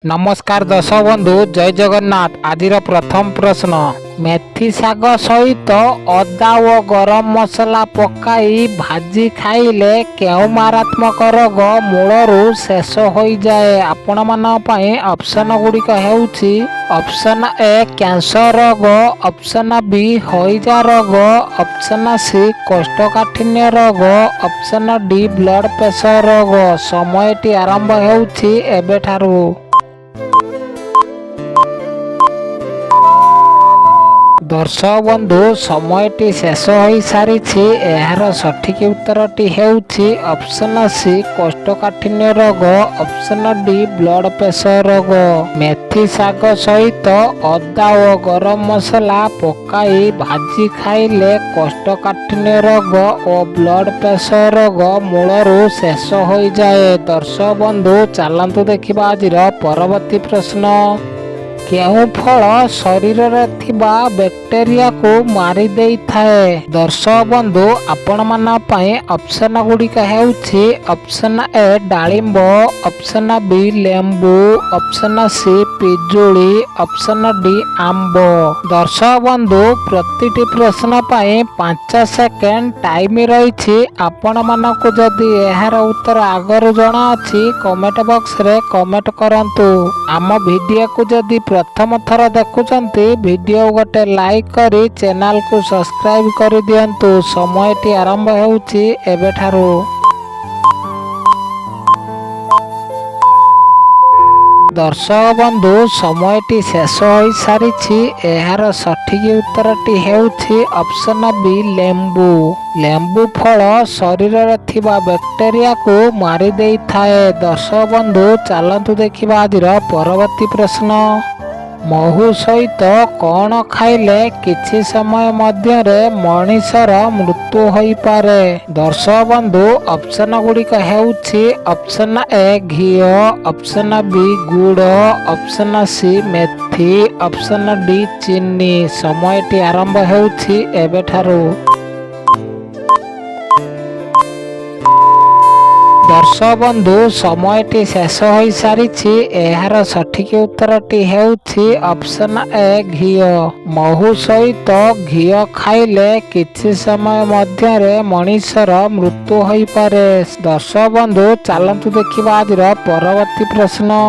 नमस्कार दर्शक बंधु जय जगन्नाथ। आज प्रथम प्रश्न मेथी शाग सहित अदा और गरम मसला पकाई भाजी खाइले केउ मारात्मक रोग मूलरू शेष हो जाए। आपण मान ऑप्शन गुड़िक हेउछि ऑप्शन ए कैंसर रोग, ऑप्शन बी हईजा रोग, ऑप्शन सी कोष्ठकाठिन्य रोग, ऑप्शन डी ब्लड प्रेशर रोग। समयटी आरंभ हेउछि एबेठारू। दर्शक बंधु समयटी शेष हो सारी। यार सठिक उत्तरटी हेउछि ऑप्शन सी कोष्ठकाठिन्य रोग, ऑप्शन डी ब्लड प्रेशर रोग। मेथी शाग सहित अदा और गरम मसला पकाई भाजी खाइले कोष्ठकाठिन्य रोग और ब्लड प्रेशर रोग मूलरू शेष हो जाए। दर्शक बंधु चलतु देखिबा आज परवर्ती प्रश्न। केउ फल शरीर में थिबा बैक्टेरिया को मारी देई थाए। दर्शक बंधु आपण मान ऑप्शन गुड़िक हेउछि ऑप्शन ए डालिंब, ऑप्शन बी लेंबू, ऑप्शन सी पिजुली, ऑप्शन डी आंब। दर्शक बंधु प्रतिटी प्रश्न पाए 5 सेकेंड टाइम रही। आपण मानक जदि यार उत्तर आगरू जना अछि कमेंट बॉक्स रे कमेंट करंतु। आम वीडियो को जदि प्रथम थर देखुचंती वीडियो गोटे लाइक करी चैनल को सब्सक्राइब कर दियंतु। समयटी आरंभ हेउछि एबेठारू। दर्शक बंधु समयटी शेष हो सारी। यार सठिक उत्तरटी हेउछि ऑप्शन बी लेंबू। लेंबू फल शरीर में थिबा बैक्टेरिया को मारी देई थाए। दर्शक बंधु चलतु देखिबा आज परवर्ती प्रश्न। महू सहित कौन खाइले किछि समय मध्यरे मनीषर मृत्यु होई पारे। दर्शक बंधु ऑप्शन गुड़िक हेउछि ऑप्शन ए घी, ऑप्शन बी गुड़, ऑप्शन सी मेथी, ऑप्शन डी चीनी। समयटी आरंभ हेउछि एबेठारू। दर्शक बंधु समयटी शेष हो सारी। यार सठिक उत्तरटी हेउछि ऑप्शन ए घी। महू सहित घी खाइले किछि समय मध्यरे मनीषर मृत्यु होई पारे। दर्शक बंधु चलतु देखिबा आज परवर्ती प्रश्न।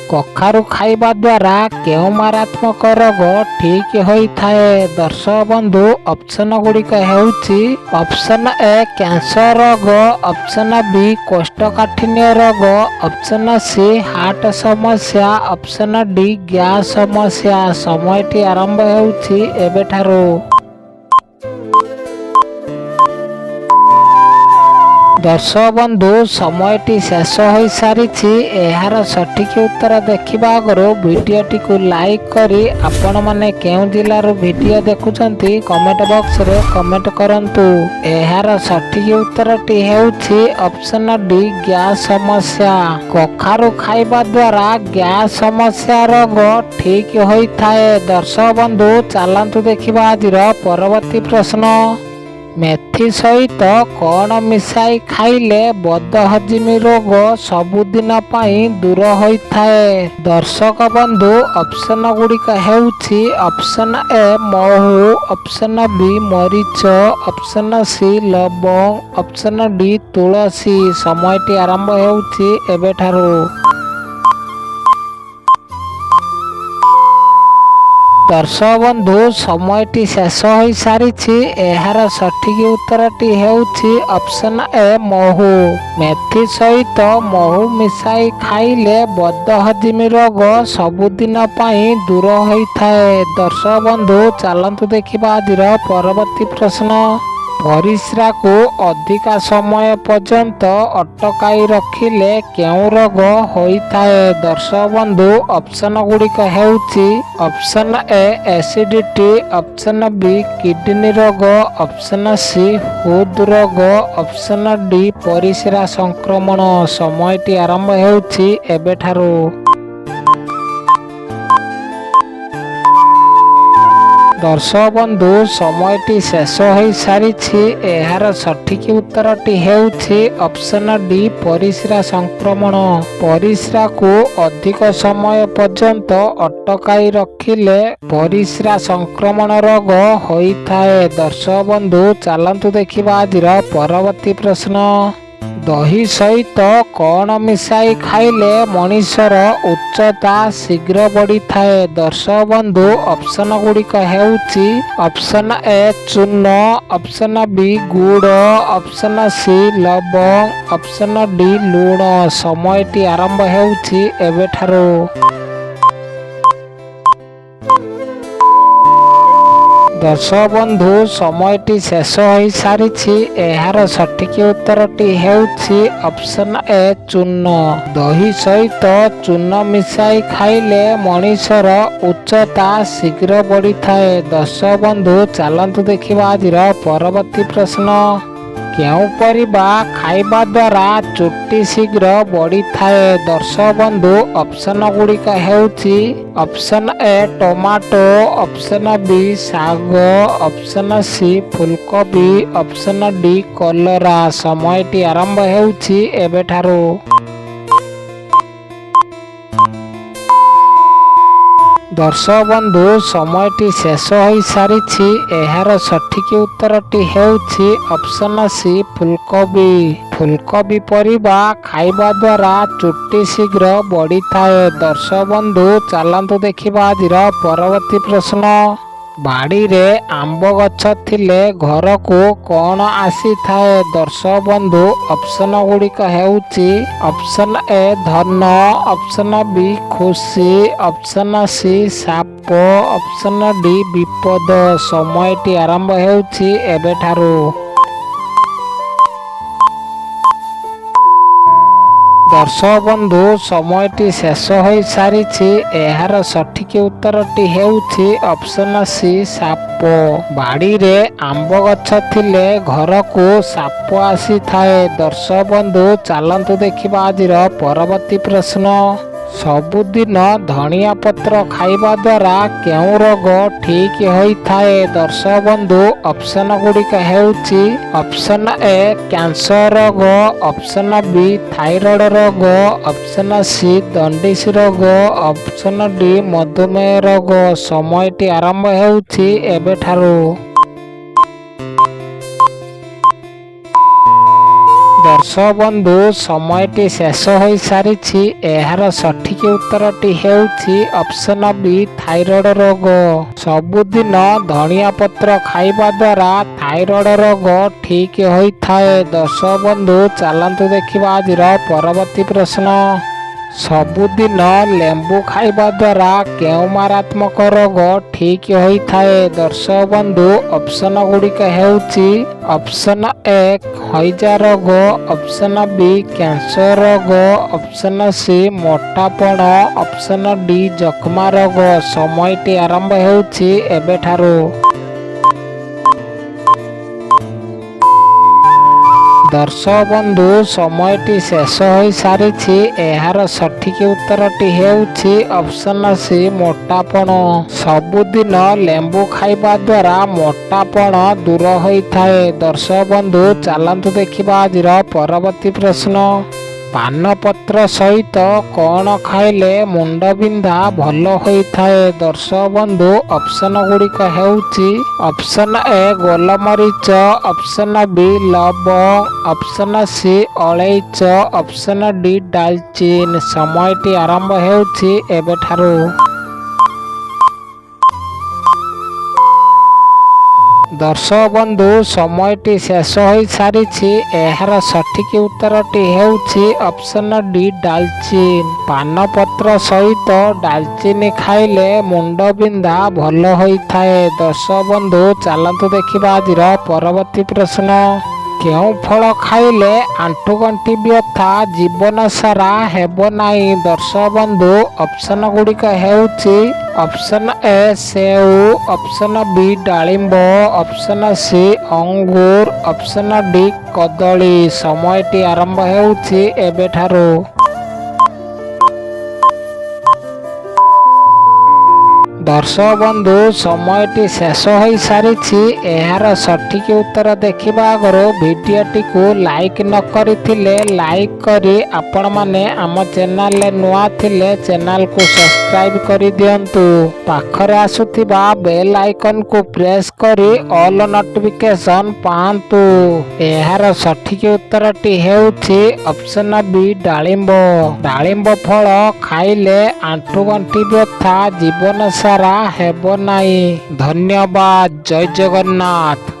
कखारु खाइबा द्वारा केउ मारात्मक रोग ठीक होई थाए। दर्शक बंधु ऑप्शन गुड़िक हेउछि ऑप्शन ए कैंसर रोग, ऑप्शन बी कोष्ठकाठिन्य रोग, ऑप्शन सी हार्ट समस्या, ऑप्शन डी गैस समस्या। समयटी आरंभ हेउछि एबेठारू। दर्शक बंधु समयटी शेष हो सारी। यार सठिक उत्तर देखिबा आगरो वीडियोटी को लाइक करी आपण माने केउ जिल्लार वीडियो देखुचंती कमेंट बॉक्स रे कमेंट करंतु। यार सठिक उत्तरटी हेउछि ऑप्शन डी गैस समस्या। कखारु खाइबा द्वारा गैस समस्या रोग ठीक होई थाए। दर्शक बंधु चलतु देखिबा आज परवर्ती प्रश्न। मेथी सहित कौन मिसाई खाइले बदहजमी रोग सबुदिन पाई दूर होई थाए। दर्शक बंधु ऑप्शन गुड़िक हेउछि ऑप्शन ए महू, ऑप्शन बी मरीच, ऑप्शन सी लवंग, ऑप्शन डी तुलसी। समयटी आरंभ हेउछि एबेठारू। दर्शक बंधु समयटी शेष हो सारी। यार सठिक उत्तरटी हेउछि ऑप्शन ए महू। मेथी सहित महू मिसाई खाइले बदहजमी रोग सबुदिन पाई दूर होई थाए। दर्शक बंधु चलतु देखिबा आज परवर्ती प्रश्न। परिस्रा को अधिका समय पर्यंत अटकाई रखिले केउ रोग होई थाए। दर्शक बंधु ऑप्शन गुड़िक हेउछि option A acidity, option B kidney रोग, ऑप्शन सी हृद रोग, ऑप्शन डी परिस्रा संक्रमण। समयटी आरंभ हेउछि एबेठारू। ଦର୍ଶକ ବନ୍ଧୁ ସମୟଟି ଶେଷ ହୋଇସାରିଛି। ଏହାର ସଠିକ୍ ଉତ୍ତରଟି ହେଉଛି ଅପସନ୍ ଡି ପରିସ୍ରା ସଂକ୍ରମଣ। ପରିସ୍ରାକୁ ଅଧିକ ସମୟ ପର୍ଯ୍ୟନ୍ତ ଅଟକାଇ ରଖିଲେ ପରିସ୍ରା ସଂକ୍ରମଣ ରୋଗ ହୋଇଥାଏ। ଦର୍ଶକ ବନ୍ଧୁ ଚାଲନ୍ତୁ ଦେଖିବା ଆଜିର ପରବର୍ତ୍ତୀ ପ୍ରଶ୍ନ। ଦହି ସହିତ କଣ ମିଶାଇ ଖାଇଲେ ମଣିଷର ଉଚ୍ଚତା ଶୀଘ୍ର ବଢ଼ିଥାଏ? ଦର୍ଶକ ବନ୍ଧୁ ଅପସନ୍ ଗୁଡ଼ିକ ହେଉଛି ଅପସନ୍ ଏ ଚୂନ, ଅପସନ୍ ବି ଗୁଡ଼, ଅପସନ୍ ସି ଲବଙ୍ଗ, ଅପସନ୍ ଡି ଲୁଣ। ସମୟଟି ଆରମ୍ଭ ହେଉଛି ଏବେଠାରୁ। ଦର୍ଶକ ବନ୍ଧୁ ସମୟଟି ଶେଷ ହୋଇସାରିଛି। ଏହାର ସଠିକ୍ ଉତ୍ତରଟି ହେଉଛି ଅପସନ୍ ଏ ଚୂନ। ଦହି ସହିତ ଚୂନ ମିଶାଇ ଖାଇଲେ ମଣିଷର ଉଚ୍ଚତା ଶୀଘ୍ର ବଢ଼ିଥାଏ। ଦର୍ଶକ ବନ୍ଧୁ ଚାଲନ୍ତୁ ଦେଖିବା ଆଜିର ପରବର୍ତ୍ତୀ ପ୍ରଶ୍ନ। କେଉଁ ପରିବା ଖାଇବା ଦ୍ୱାରା ଚୁଟି ଶୀଘ୍ର ବଢ଼ିଥାଏ? ଦର୍ଶକ ବନ୍ଧୁ ଅପସନ୍ ଗୁଡ଼ିକ ହେଉଛି option A tomato, option B ଶାଗ, ଅପସନ୍ ସି ଫୁଲକୋବି, ଅପସନ୍ ଡି କଲରା। ସମୟଟି ଆରମ୍ଭ ହେଉଛି ଏବେଠାରୁ। ଦର୍ଶକ ବନ୍ଧୁ ସମୟଟି ଶେଷ ହୋଇସାରିଛି। ଏହାର ସଠିକ୍ ଉତ୍ତରଟି ହେଉଛି ଅପସନ୍ ସି ଫୁଲକୋବି। ଫୁଲକୋବି ପରିବା ଖାଇବା ଦ୍ୱାରା ଚୁଟି ଶୀଘ୍ର ବଢ଼ିଥାଏ। ଦର୍ଶକ ବନ୍ଧୁ ଚାଲନ୍ତୁ ଦେଖିବା ଆଜିର ପରବର୍ତ୍ତୀ ପ୍ରଶ୍ନ। ବାଡ଼ିରେ ଆମ୍ବ ଗଛ ଥିଲେ ଘରକୁ କଣ ଆସିଥାଏ? ଦର୍ଶକ ବନ୍ଧୁ ଅପସନ୍ ଗୁଡ଼ିକ ହେଉଛି ଅପସନ୍ ଏ ଧନ, ଅପସନ୍ ବି ଖୁସି, ଅପସନ୍ ସି ସାପ, ଅପସନ୍ ଡି ବିପଦ। ସମୟଟି ଆରମ୍ଭ ହେଉଛି ଏବେଠାରୁ। ଦର୍ଶକ ବନ୍ଧୁ ସମୟଟି ଶେଷ ହୋଇସାରିଛି। ଏହାର ସଠିକ୍ ଉତ୍ତରଟି ହେଉଛି ଅପସନ୍ ସି ସାପ। ବାଡ଼ିରେ ଆମ୍ବ ଗଛ ଥିଲେ ଘରକୁ ସାପ ଆସିଥାଏ। ଦର୍ଶକ ବନ୍ଧୁ ଚାଲନ୍ତୁ ଦେଖିବା ଆଜିର ପରବର୍ତ୍ତୀ ପ୍ରଶ୍ନ। ସବୁଦିନ ଧଣିଆ ପତ୍ର ଖାଇବା ଦ୍ୱାରା କେଉଁ ରୋଗ ଠିକ୍ ହୋଇଥାଏ? ଦର୍ଶକ ବନ୍ଧୁ ଅପସନ୍ ଗୁଡ଼ିକ ହେଉଛି ଅପସନ୍ ଏ କ୍ୟାନ୍ସର ରୋଗ, ଅପସନ୍ ବି ଥାଇରଏଡ୍ ରୋଗ, ଅପସନ୍ ସି ଦଣ୍ଡିସ୍ ରୋଗ, ଅପସନ୍ ଡି ମଧୁମେହ ରୋଗ। ସମୟଟି ଆରମ୍ଭ ହେଉଛି ଏବେଠାରୁ। ଦର୍ଶକ ବନ୍ଧୁ ସମୟଟି ଶେଷ ହୋଇସାରିଛି। ଏହାର ସଠିକ୍ ଉତ୍ତରଟି ହେଉଛି ଅପସନ୍ ବି ଥାଇରଏଡ୍ ରୋଗ। ସବୁଦିନ ଧଣିଆ ପତ୍ର ଖାଇବା ଦ୍ୱାରା ଥାଇରଏଡ୍ ରୋଗ ଠିକ୍ ହୋଇଥାଏ। ଦର୍ଶକ ବନ୍ଧୁ ଚାଲନ୍ତୁ ଦେଖିବା ଆଜିର ପରବର୍ତ୍ତୀ ପ୍ରଶ୍ନ। ସବୁଦିନ ଲେମ୍ବୁ ଖାଇବା ଦ୍ୱାରା କେଉଁ ମାରାତ୍ମକ ରୋଗ ଠିକ୍ ହୋଇଥାଏ? ଦର୍ଶକ ବନ୍ଧୁ ଅପସନ୍ ଗୁଡ଼ିକ ହେଉଛି ଅପସନ୍ ଏ ହଇଜା ରୋଗ, ଅପସନ୍ ବି କ୍ୟାନ୍ସର ରୋଗ, ଅପସନ୍ ସି ମୋଟାପଣ, ଅପସନ୍ ଡି ଯକ୍ଷ୍ମା ରୋଗ। ସମୟଟି ଆରମ୍ଭ ହେଉଛି ଏବେଠାରୁ। ଦର୍ଶକ ବନ୍ଧୁ ସମୟଟି ଶେଷ ହୋଇସାରିଛି। ଏହାର ସଠିକ୍ ଉତ୍ତରଟି ହେଉଛି ଅପସନ୍ ସି ମୋଟାପଣ। ସବୁଦିନ ଲେମ୍ବୁ ଖାଇବା ଦ୍ୱାରା ମୋଟାପଣ ଦୂର ହୋଇଥାଏ। ଦର୍ଶକ ବନ୍ଧୁ ଚାଲନ୍ତୁ ଦେଖିବା ଆଜିର ପରବର୍ତ୍ତୀ ପ୍ରଶ୍ନ। ପାନପତ୍ର ସହିତ କଣ ଖାଇଲେ ମୁଣ୍ଡବିନ୍ଧା ଭଲ ହୋଇଥାଏ? ଦର୍ଶକ ବନ୍ଧୁ ଅପସନ୍ ଗୁଡ଼ିକ ହେଉଛି ଅପସନ୍ ଏ ଗୋଲମରିଚ, ଅପସନ୍ ବି ଲବଙ୍ଗ, ଅପସନ୍ ସି ଅଳେଇଚ, ଅପସନ୍ ଡି ଡାଲଚିନି। ସମୟଟି ଆରମ୍ଭ ହେଉଛି ଏବେଠାରୁ। ଦର୍ଶକ ବନ୍ଧୁ ସମୟଟି ଶେଷ ହୋଇସାରିଛି। ଏହାର ସଠିକ୍ ଉତ୍ତରଟି ହେଉଛି ଅପସନ୍ ଡି ଡାଲଚିନି। ପାନପତ୍ର ସହିତ ଡାଲଚିନି ଖାଇଲେ ମୁଣ୍ଡବିନ୍ଧା ଭଲ ହୋଇଥାଏ। ଦର୍ଶକ ବନ୍ଧୁ ଚାଲନ୍ତୁ ଦେଖିବା ଆଜିର ପରବର୍ତ୍ତୀ ପ୍ରଶ୍ନ। କେଉଁ ଫଳ ଖାଇଲେ ଆଣ୍ଠୁଗଣ୍ଠି ବ୍ୟଥା ଜୀବନ ସାରା ହେବ ନାହିଁ? ଦର୍ଶକ ବନ୍ଧୁ ଅପସନ୍ ଗୁଡ଼ିକ ହେଉଛି ଅପସନ୍ ଏ ସେଉ, ଅପସନ୍ ବି ଡାଳିମ୍ବ, ଅପସନ୍ ସି ଅଙ୍ଗୁର, ଅପସନ୍ ଡି କଦଳୀ। ସମୟଟି ଆରମ୍ଭ ହେଉଛି ଏବେଠାରୁ। ଦର୍ଶକ ବନ୍ଧୁ ସମୟଟି ଶେଷ ହୋଇସାରିଛି। ଏହାର ସଠିକ୍ ଉତ୍ତର ଦେଖିବା ଆଗରୁ ଭିଡ଼ିଓଟିକୁ ଲାଇକ୍ ନ କରିଥିଲେ ଲାଇକ୍ କରି ଆପଣମାନେ ଆମ ଚ୍ୟାନେଲରେ ନୂଆ ଥିଲେ ଚ୍ୟାନେଲକୁ ସବସ୍କ୍ରାଇବ୍ କରିଦିଅନ୍ତୁ। ପାଖରେ ଆସୁଥିବା ବେଲ୍ ଆଇକନ୍କୁ ପ୍ରେସ୍ କରି ଅଲ୍ ନୋଟିଫିକେସନ୍ ପାଆନ୍ତୁ। ଏହାର ସଠିକ୍ ଉତ୍ତରଟି ହେଉଛି ଅପସନ୍ ବି ଡାଳିମ୍ବ। ଡାଳିମ୍ବ ଫଳ ଖାଇଲେ ଆଣ୍ଠୁଗଣ୍ଠି ବ୍ୟଥା ଜୀବନ ସାରା ହେବ ନାହିଁ। ଧନ୍ୟବାଦ। ଜୟ ଜଗନ୍ନାଥ।